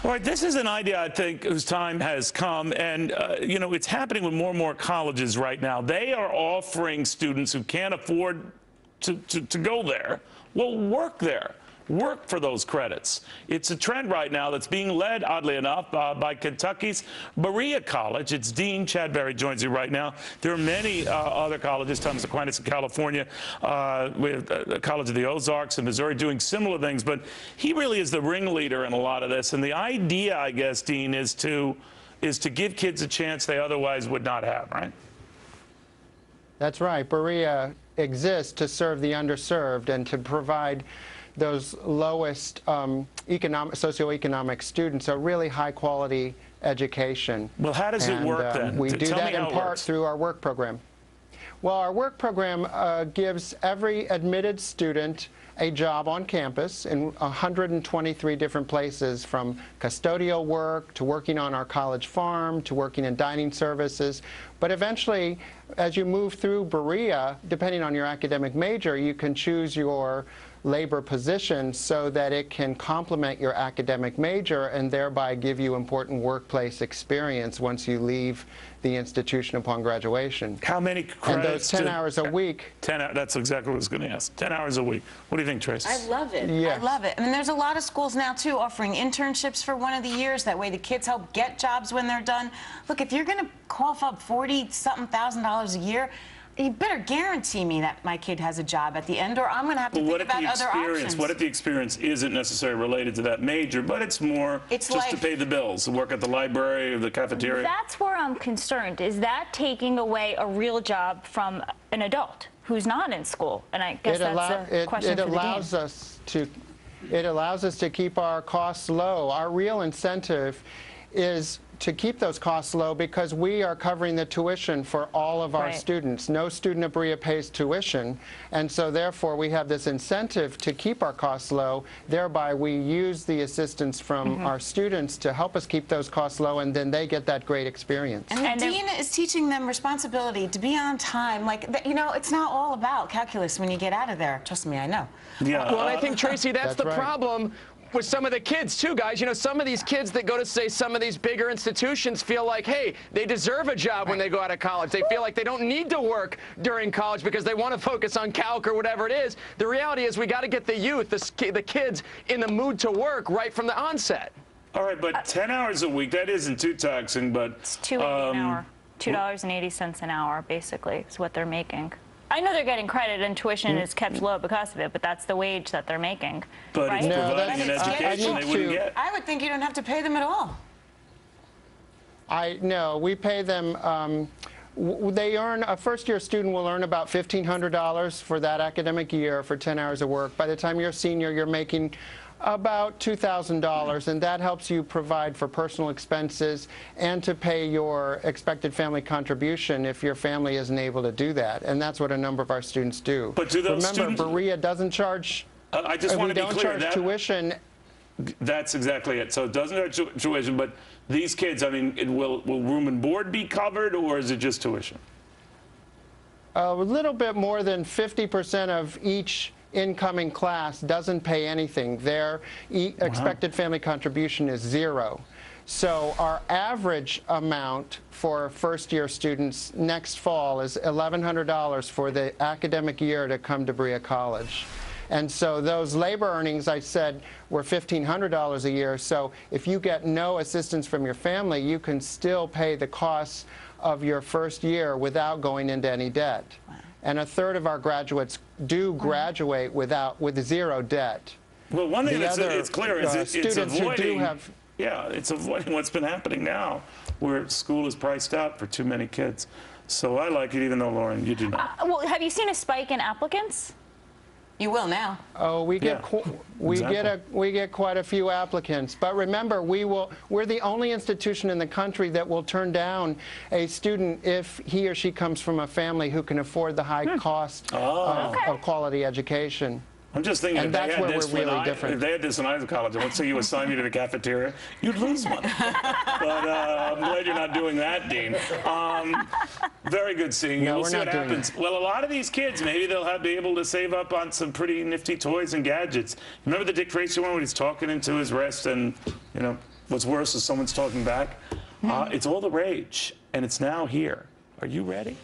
All right, this is an idea, I think, whose time has come, and, you know, it's happening with more and more colleges right now. They are offering students who can't afford to go there, well, work there. Work for those credits. It's a trend right now that's being led, oddly enough, by Kentucky's Berea College. Its dean, Chad Berry, joins you right now. There are many other colleges, Thomas Aquinas in California, with the College of the Ozarks in Missouri, doing similar things. But he really is the ringleader in a lot of this. And the idea, I guess, Dean, is to give kids a chance they otherwise would not have, right? That's right. Berea exists to serve the underserved and to provide those lowest socioeconomic students a really high-quality education. Well, how does it work then? We do that in part through our work program. Well, our work program gives every admitted student a job on campus in 123 different places, from custodial work to working on our college farm to working in dining services. But eventually, as you move through Berea, depending on your academic major, you can choose your labor position so that it can complement your academic major and thereby give you important workplace experience once you leave the institution upon graduation. How many credits? And those 10 hours a week. 10 hours, that's exactly what I was going to ask. 10 hours a week. What do you think, Tracy? I love it. Yes. I love it. I mean, there's a lot of schools now, too, offering internships for one of the years. That way the kids help get jobs when they're done. Look, if you're going to cough up $40-something thousand a year, you better guarantee me that my kid has a job at the end, or I'm going to have to think about other options. What if the experience isn't necessarily related to that major, but it's more just to pay the bills, work at the library or the cafeteria? That's where I'm concerned. Is that taking away a real job from an adult who's not in school? And I guess that's a question for the dean. It allows us to keep our costs low. Our real incentive is to keep those costs low because we are covering the tuition for all of our students. No student at Berea pays tuition, and so therefore we have this incentive to keep our costs low. Thereby we use the assistance from our students to help us keep those costs low, and then they get that great experience. And the dean is teaching them responsibility, to be on time. Like, you know, it's not all about calculus when you get out of there. Trust me, I know. Yeah. Well, I think, Tracy, that's the problem with some of the kids, too, guys. You know, some of these kids that go to, say, some of these bigger institutions feel like, hey, they deserve a job when they go out of college. They feel like they don't need to work during college because they want to focus on calc or whatever it is. The reality is we got to get the youth, the kids, in the mood to work right from the onset. All right, but 10 hours a week, that isn't too taxing, but... It's $2.80 an hour. $2.80 an hour, basically, is what they're making. I know they're getting credit and tuition is kept low because of it, but that's the wage that they're making. But right? it's providing an education they wouldn't get. I would think you don't have to pay them at all. No, we pay them. They earn, a first-year student will earn about $1,500 for that academic year for 10 hours of work. By the time you're a senior, you're making about $2,000, and that helps you provide for personal expenses and to pay your expected family contribution if your family isn't able to do that. And that's what a number of our students do. But do those Remember, Berea doesn't charge, I just want to be clear, we don't charge tuition. That's exactly it. So it doesn't charge tuition, but these kids, I mean, will room and board be covered, or is it just tuition? A little bit more than 50% of each incoming class doesn't pay anything. Their expected family contribution is $0. So our average amount for first-year students next fall is $1,100 for the academic year to come to Berea College. And so those labor earnings, I said, were $1,500 a year. So if you get no assistance from your family, you can still pay the costs of your first year without going into any debt. Wow. And a third of our graduates do graduate with zero debt. Well, one thing that's clear is it's avoiding, it's avoiding what's been happening now, where school is priced out for too many kids. So I like it, even though, Lauren, you do not. Well, have you seen a spike in applicants? You will now. Oh, we get quite a few applicants. But remember, we're the only institution in the country that will turn down a student if he or she comes from a family who can afford the high cost of quality education. I'm just thinking, and that's where we're really different. If they had this in either college, let's say you assign me to the cafeteria, you'd lose one. But I'm glad you're not doing that, Dean. Very good seeing you. No, we'll we're see not what happens. Well, a lot of these kids, maybe they'll be able to save up on some pretty nifty toys and gadgets. Remember the Dick Tracy one when he's talking into his wrist and, you know, what's worse is someone's talking back. It's all the rage, and it's now here. Are you ready?